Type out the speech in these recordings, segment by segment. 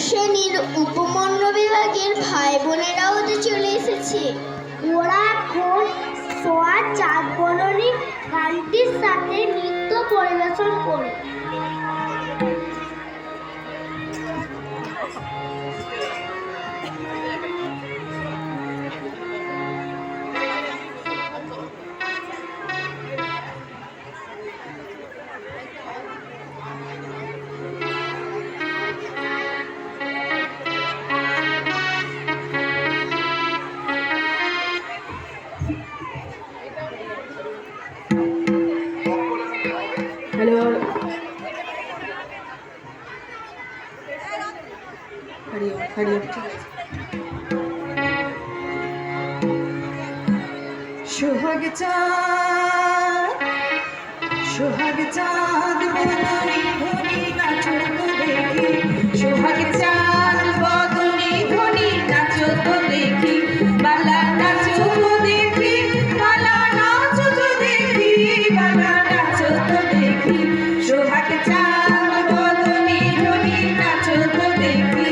শ্রেণীর উপমন্য বিভাগের ভাই বোনেরাও তো চলে এসেছে। ওরা এখন সোয়া চাঁদ বলনি গানটির সাথে নৃত্য পরিবেশন করে। हेलो हरिओम हरिओम सोहाग चाँद बदनी धनी नाचो तो देखी सोहाग चाँद बदनी धनी नाचो तो देखी बाला नाचो तो देखी बाला नाचो तो देखी बाला नाचो तो देखी सोहाग चाँद बदनी धनी नाचो तो देखी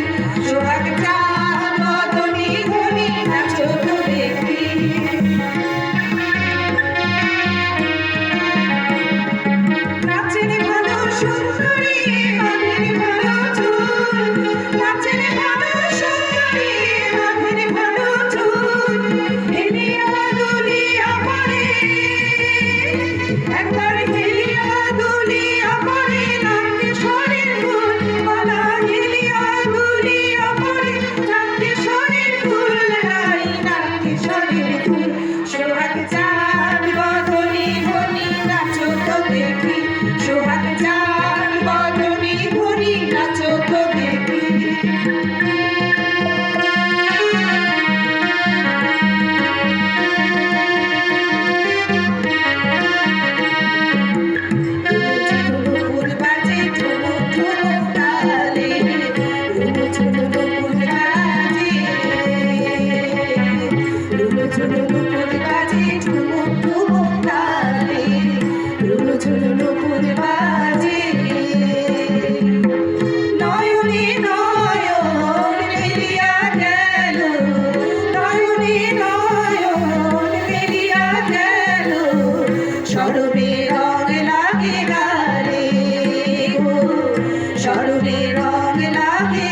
सोहाग चाँद बदनी धनी नाचो तो देखी शरणे रंग लागे